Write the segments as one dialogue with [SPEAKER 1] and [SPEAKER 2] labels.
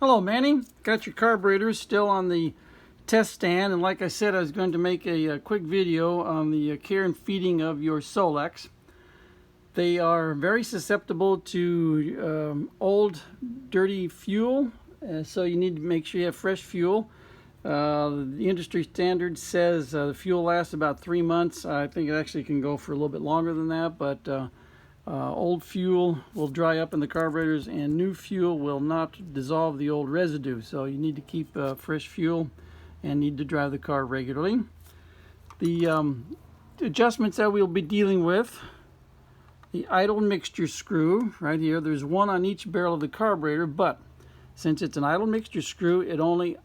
[SPEAKER 1] Hello, Manny. Got your carburetors still on the test stand, and like I said, I was going to make a quick video on the care and feeding of your Solex. They are very susceptible to old, dirty fuel, so you need to make sure you have fresh fuel. The industry standard says the fuel lasts about 3 months. I think it actually can go for a little bit longer than that, but old fuel will dry up in the carburetors, and new fuel will not dissolve the old residue. So you need to keep fresh fuel and need to drive the car regularly. The adjustments that we'll be dealing with: the idle mixture screw right here. There's one on each barrel of the carburetor, but since it's an idle mixture screw, it only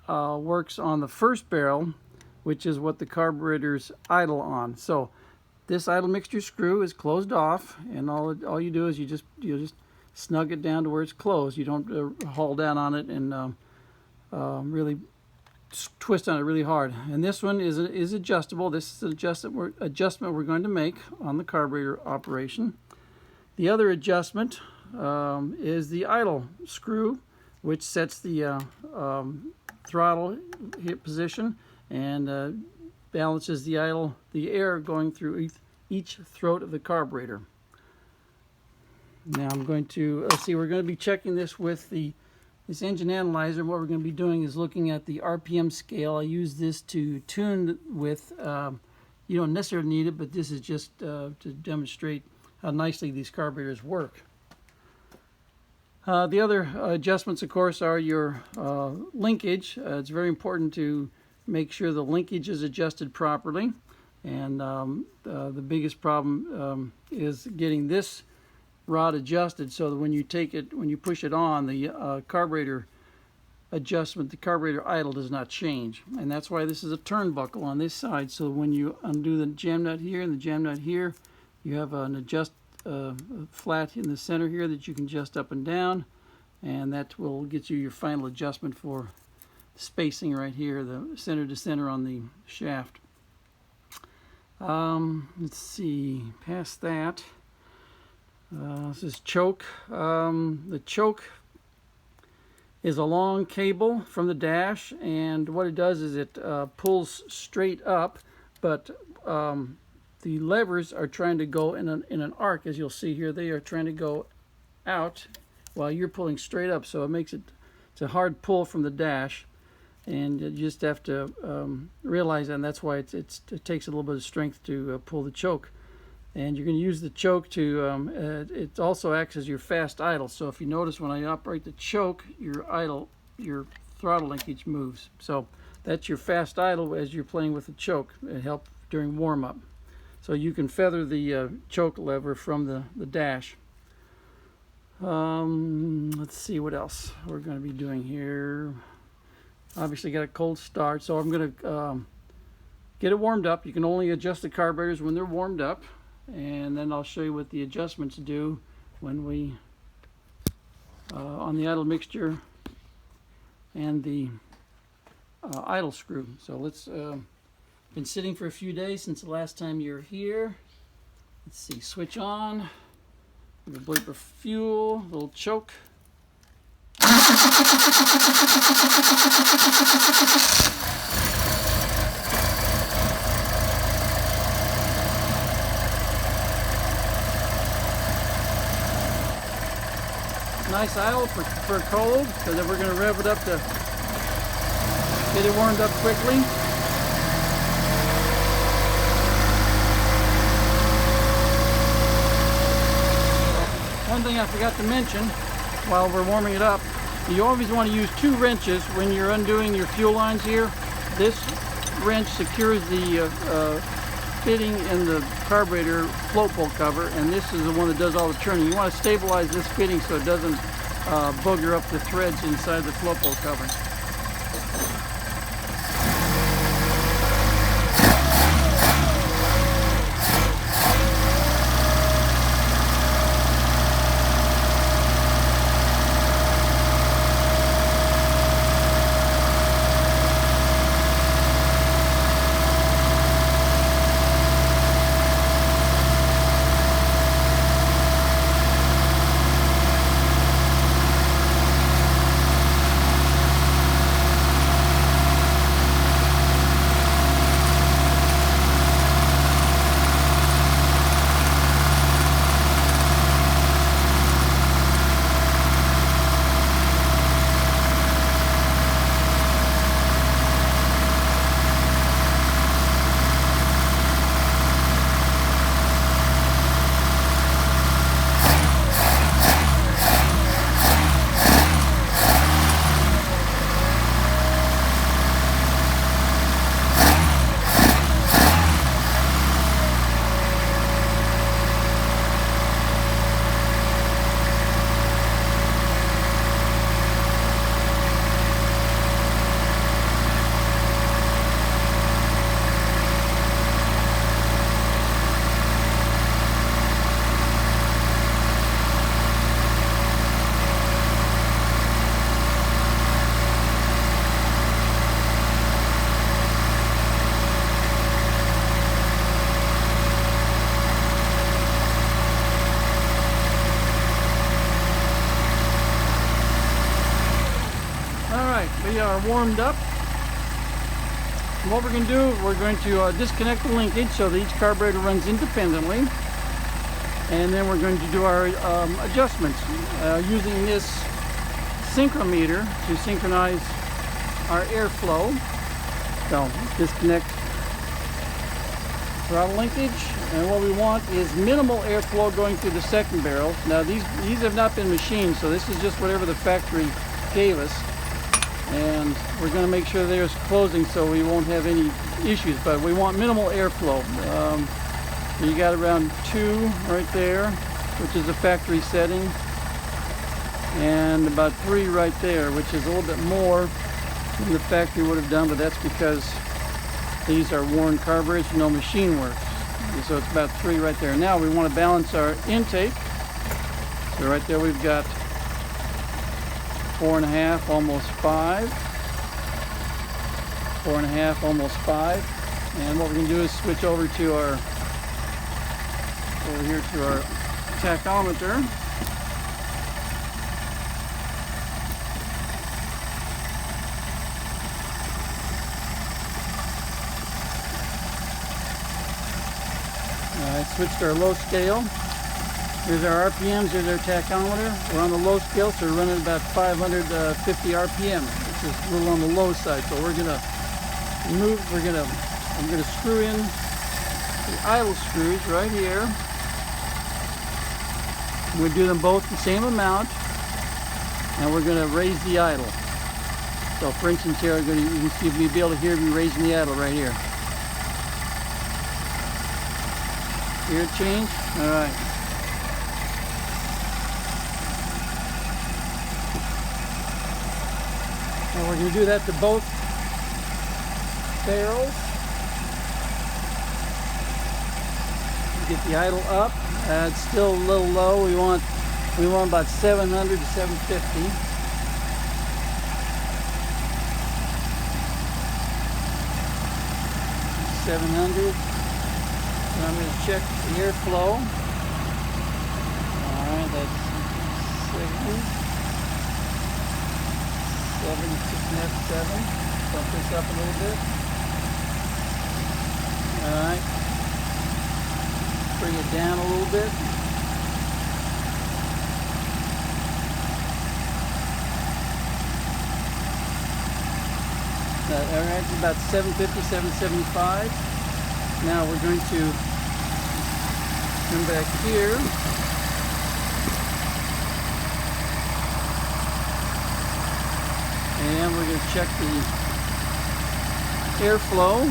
[SPEAKER 1] works on the first barrel, which is what the carburetor's idle on. So this idle mixture screw is closed off, and all you do is you just snug it down to where it's closed. You don't haul down on it and really twist on it really hard. And this one is adjustable. This is an adjustment we're going to make on the carburetor operation. The other adjustment is the idle screw, which sets the throttle hit position and balances the air going through each throat of the carburetor. Now I'm going to we're going to be checking this with this engine analyzer. What we're going to be doing is looking at the RPM scale. I use this to tune with. You don't necessarily need it, but this is just to demonstrate how nicely these carburetors work. The other adjustments, of course, are your linkage. It's very important to make sure the linkage is adjusted properly, and the biggest problem is getting this rod adjusted so that when you push it on, the carburetor adjustment, the carburetor idle does not change. And that's why this is a turnbuckle on this side, so when you undo the jam nut here and the jam nut here, you have an flat in the center here that you can adjust up and down, and that will get you your final adjustment for spacing right here, the center to center on the shaft. Let's see, past that, this is choke. The choke is a long cable from the dash, and what it does is it pulls straight up, but the levers are trying to go in an arc. As you'll see here, they are trying to go out while you're pulling straight up, so it's a hard pull from the dash. And you just have to realize that, and that's why it takes a little bit of strength to pull the choke. And you're going to use the choke to, it also acts as your fast idle. So if you notice, when I operate the choke, your throttle linkage moves. So that's your fast idle as you're playing with the choke. It helps during warm-up. So you can feather the choke lever from the dash. Let's see what else we're going to be doing here. Obviously got a cold start, so I'm going to get it warmed up. You can only adjust the carburetors when they're warmed up, and then I'll show you what the adjustments do when we on the idle mixture and the idle screw. So let's been sitting for a few days since the last time you're here. Let's see, switch on, the bleeper fuel, little choke. Nice idle for cold, so then we're going to rev it up to get it warmed up quickly. One thing I forgot to mention while we're warming it up, you always want to use 2 wrenches when you're undoing your fuel lines here. This wrench secures the fitting in the carburetor float bolt cover, and this is the one that does all the turning. You want to stabilize this fitting so it doesn't booger up the threads inside the float bolt cover. we are warmed up. And what we're going to do, we're going to disconnect the linkage so that each carburetor runs independently. And then we're going to do our adjustments using this synchrometer to synchronize our airflow. So disconnect throttle linkage, and what we want is minimal airflow going through the second barrel. Now these have not been machined, so this is just whatever the factory gave us, and we're going to make sure there's closing so we won't have any issues, but we want minimal airflow. You got around 2 right there, which is the factory setting, and about 3 right there, which is a little bit more than the factory would have done, but that's because these are worn carburetors, no machine work. So it's about 3 right there. Now we want to balance our intake. So right there we've got 4.5, almost 5. 4.5, almost 5. And what we're going to do is switch over to our tachometer. Switched to our low scale. Here's our RPMs, here's our tachometer. We're on the low scale, so we're running about 550 RPM, which is a little on the low side. So we're gonna move, I'm gonna screw in the idle screws right here. We do them both the same amount, and we're gonna raise the idle. So for instance here, you can see, you'll be able to hear me raising the idle right here. Hear it change? Alright. And we're going to do that to both barrels. Get the idle up. It's still a little low. We want about 700 to 750. And I'm going to check the airflow. Alright, that's 7, 6.5, 7. Bump this up a little bit. Alright. Bring it down a little bit. Alright, it's about 750, 775. Now we're going to come back here. And we're going to check the airflow.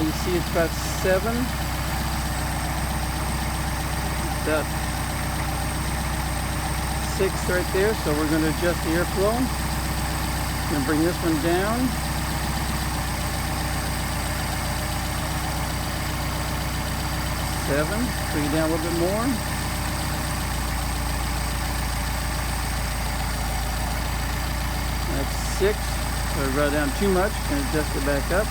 [SPEAKER 1] You see it's about 7. About 6 right there. So we're going to adjust the airflow. Going to bring this one down. 7. Bring it down a little bit more. That's 6. So I brought it down too much. Going to adjust it back up.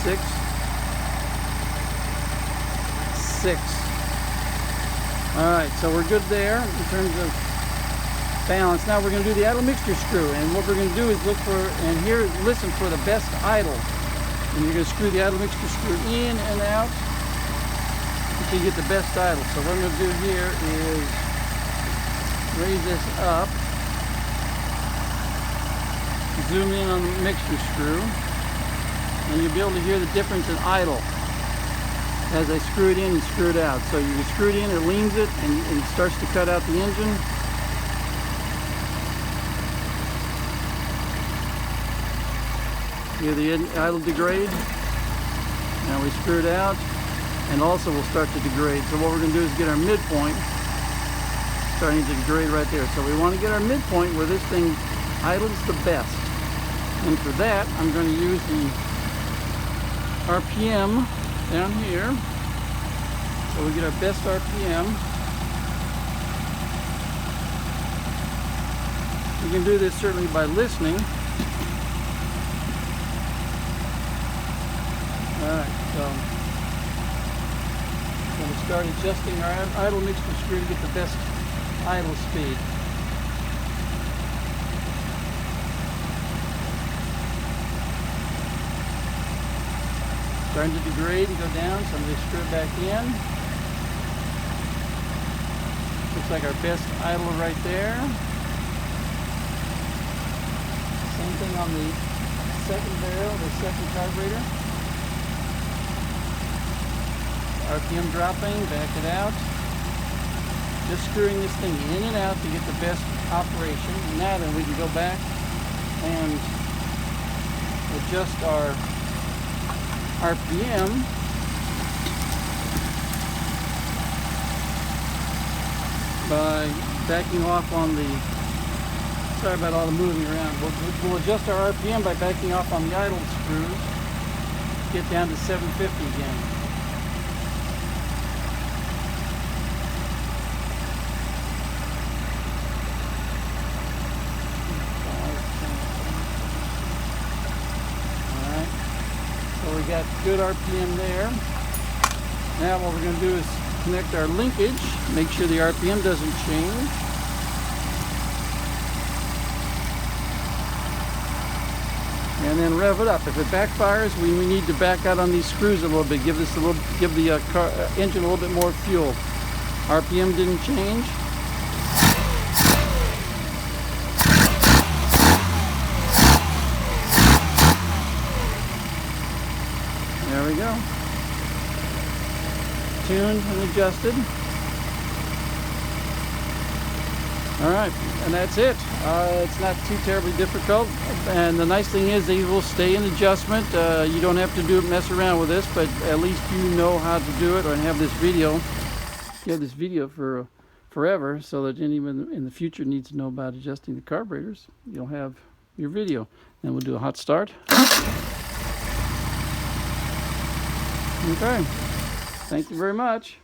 [SPEAKER 1] 6. 6. Alright, so we're good there in terms of balance. Now we're going to do the idle mixture screw, and what we're going to do is look for, and here, listen for the best idle. And you're going to screw the idle mixture screw in and out until you get the best idle. So what I'm going to do here is raise this up, zoom in on the mixture screw, and you'll be able to hear the difference in idle as I screw it in and screw it out. So you can screw it in, it leans it, and it starts to cut out the engine. Hear the idle degrade. Now we screw it out, and also we'll start to degrade. So what we're going to do is get our midpoint starting to degrade right there. So we want to get our midpoint where this thing idles the best. And for that, I'm going to use the RPM down here. So we get our best RPM. You can do this certainly by listening. Alright, so we'll start adjusting our idle mixture screw to get the best idle speed. Starting to degrade and go down, so I'm going to screw it back in. Looks like our best idler right there. Same thing on the second barrel, the second carburetor. RPM dropping, back it out. Just screwing this thing in and out to get the best operation. And now then we can go back and adjust our RPM by backing off on the, sorry about all the moving around, we'll adjust our RPM by backing off on the idle screws, get down to 750 again. So we got good RPM there. Now what we're going to do is connect our linkage, make sure the RPM doesn't change. And then rev it up. If it backfires, we need to back out on these screws a little bit, give the engine a little bit more fuel. RPM didn't change. There we go. Tuned and adjusted. Alright, and that's it. It's not too terribly difficult. And the nice thing is they will stay in adjustment. You don't have to mess around with this, but at least you know how to do it, or have this video. You have this video for forever, so that anyone in the future needs to know about adjusting the carburetors. You'll have your video. Then we'll do a hot start. Okay, thank you very much.